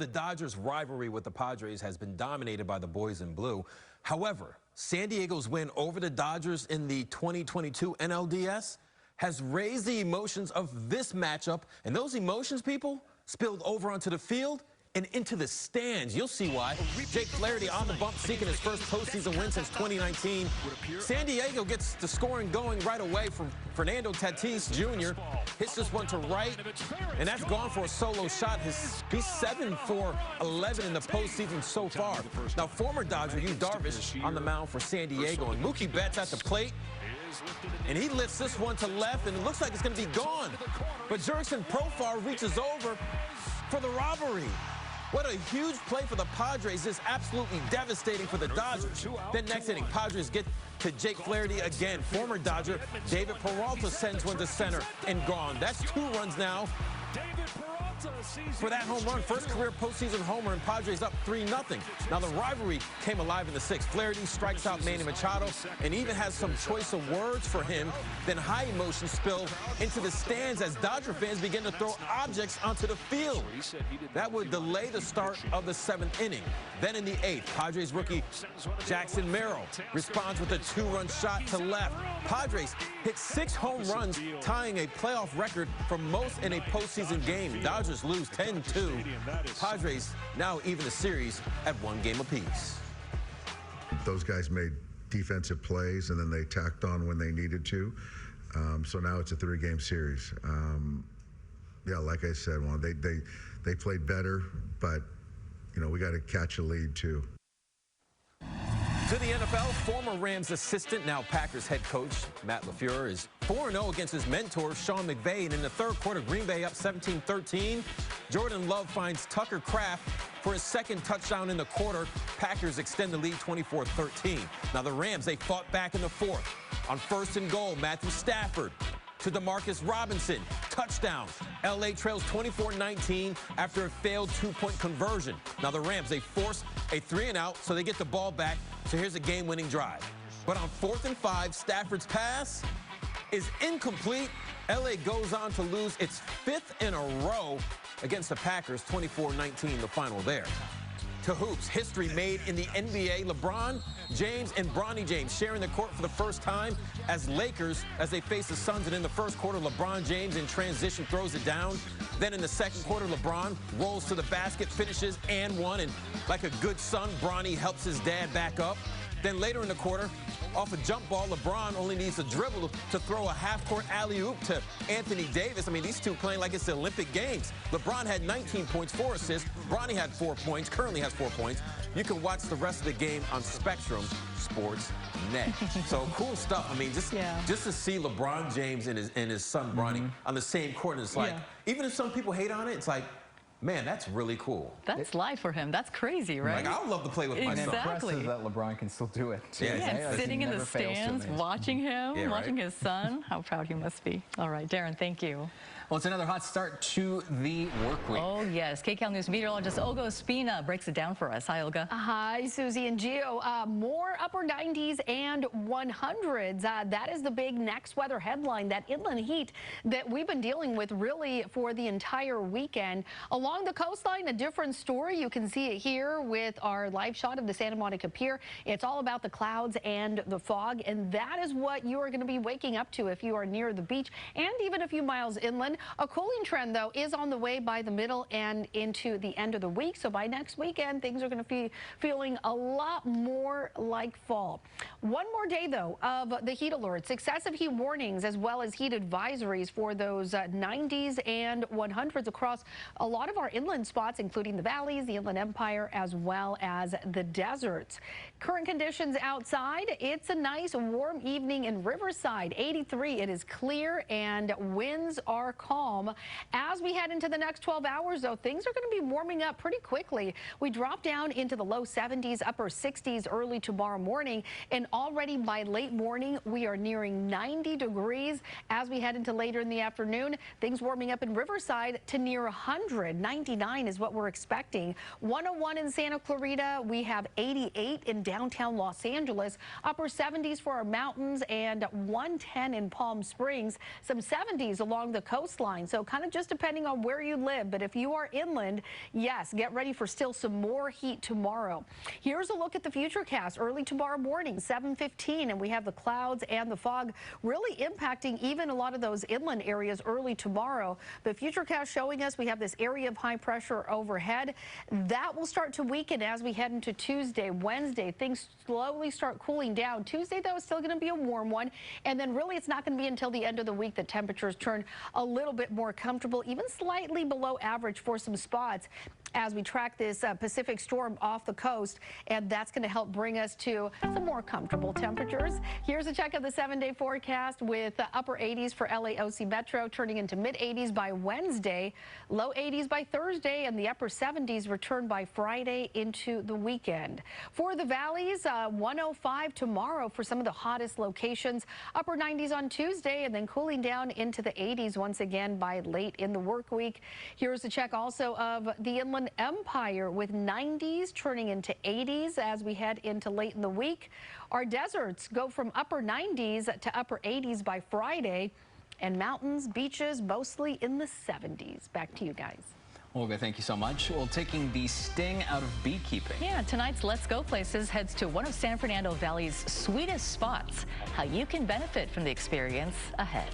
The Dodgers' rivalry with the Padres has been dominated by the boys in blue. However, San Diego's win over the Dodgers in the 2022 NLDS has raised the emotions of this matchup, and those emotions, people, spilled over onto the field and into the stands. You'll see why. Jake Flaherty on the bump, seeking his first postseason win since 2019. San Diego gets the scoring going right away from Fernando Tatis Jr. Hits this one to right, and that's gone for a solo shot. He's 7 for 11 in the postseason so far. Now, former Dodger Yu Darvish on the mound for San Diego, and Mookie Betts at the plate. And he lifts this one to left, and it looks like it's going to be gone. But Jurickson Profar reaches over for the robbery. What a huge play for the Padres. This is absolutely devastating for the Dodgers. Then next inning, Padres get to Jake Flaherty again. Former Dodger David Peralta sends one to center and gone. That's 2 runs now for that home run. First career postseason homer, and Padres up 3-0. Now the rivalry came alive in the 6th. Flaherty strikes out Manny Machado and even has some choice of words for him. Then high emotion spill into the stands as Dodger fans begin to throw objects onto the field. That would delay the start of the 7th inning. Then in the 8th, Padres rookie Jackson Merrill responds with a 2-run shot to left. Padres hit 6 home runs, tying a playoff record for most in a postseason game. Dodgers lose 10-2. Padres now even the series at 1 game apiece. Those guys made defensive plays, and then they tacked on when they needed to. So now it's a 3-game series. Yeah, like I said, well, they played better, but you know, we got to catch a lead too. To the NFL, former Rams assistant, now Packers head coach Matt LaFleur is 4-0 against his mentor Sean McVay, and in the 3rd quarter, Green Bay up 17-13. Jordan Love finds Tucker Kraft for his 2nd touchdown in the quarter. Packers extend the lead 24-13. Now the Rams, they fought back in the 4th. On 1st and goal, Matthew Stafford to DeMarcus Robinson, touchdown. L.A. trails 24-19 after a failed 2-point conversion. Now the Rams, they force a 3-and-out, so they get the ball back. So here's a game-winning drive. But on 4th and 5, Stafford's pass is incomplete. L.A. goes on to lose its 5th in a row against the Packers, 24-19, the final there. To hoops, history made in the NBA. LeBron James and Bronny James sharing the court for the first time as Lakers as they face the Suns. And in the 1st quarter, LeBron James in transition throws it down. Then in the 2nd quarter, LeBron rolls to the basket, finishes and one. And like a good son, Bronny helps his dad back up. Then later in the quarter, off a jump ball, LeBron only needs a dribble to throw a half-court alley-oop to Anthony Davis. I mean, these two playing like it's the Olympic Games. LeBron had 19 points, 4 assists. Bronny had 4 points, currently has 4 points. You can watch the rest of the game on Spectrum Sports Net. So cool stuff. I mean, just to see LeBron James and his son Bronny on the same court, and it's like, even if some people hate on it, it's like, man, that's really cool. That's life for him. That's crazy, right? Like, I would love to play with my son. Exactly. Impressive that LeBron can still do it. Yeah, and sitting in the stands, watching him, watching his son. How proud he must be. All right, Darren, thank you. Well, it's another hot start to the work week. Oh, yes. KCAL News meteorologist Olga Ospina breaks it down for us. Hi, Olga. Hi, Susie and Gio. More upper 90s and 100s. That is the big next weather headline, that inland heat that we've been dealing with really for the entire weekend. Along the coastline, a different story. You can see it here with our live shot of the Santa Monica Pier. It's all about the clouds and the fog, and that is what you are going to be waking up to if you are near the beach and even a few miles inland. A cooling trend, though, is on the way by the middle and into the end of the week. So by next weekend, things are going to be feeling a lot more like fall. One more day, though, of the heat alerts, excessive heat warnings, as well as heat advisories for those 90s and 100s across a lot of our inland spots, including the valleys, the Inland Empire, as well as the deserts. Current conditions outside, it's a nice warm evening in Riverside, 83. It is clear and winds are calm. As we head into the next 12 hours, though, things are going to be warming up pretty quickly. We drop down into the low 70s, upper 60s early tomorrow morning, and already by late morning, we are nearing 90 degrees. As we head into later in the afternoon, things warming up in Riverside to near 100. 99 is what we're expecting. 101 in Santa Clarita. We have 88 in downtown Los Angeles. Upper 70s for our mountains and 110 in Palm Springs. Some 70s along the coastline. coastline. So kind of just depending on where you live. But if you are inland, yes, get ready for still some more heat tomorrow. Here's a look at the futurecast early tomorrow morning, 7:15, and we have the clouds and the fog really impacting even a lot of those inland areas early tomorrow. The futurecast showing us we have this area of high pressure overhead. That will start to weaken as we head into Tuesday, Wednesday. Things slowly start cooling down. Tuesday, though, is still going to be a warm one. And then really it's not going to be until the end of the week that temperatures turn a little bit more comfortable, even slightly below average for some spots as we track this Pacific storm off the coast, and that's going to help bring us to some more comfortable temperatures. Here's a check of the 7-day forecast with the upper 80s for LAOC Metro, turning into mid 80s by Wednesday, low 80s by Thursday, and the upper 70s return by Friday into the weekend. For the valleys, 105 tomorrow for some of the hottest locations, upper 90s on Tuesday, and then cooling down into the 80s once again by late in the work week. Here's a check also of the Inland Empire with 90s turning into 80s as we head into late in the week. Our deserts go from upper 90s to upper 80s by Friday, and mountains, beaches mostly in the 70s. Back to you guys. Olga, thank you so much. Well, taking the sting out of beekeeping. Yeah, tonight's Let's Go Places heads to one of San Fernando Valley's sweetest spots. How you can benefit from the experience ahead.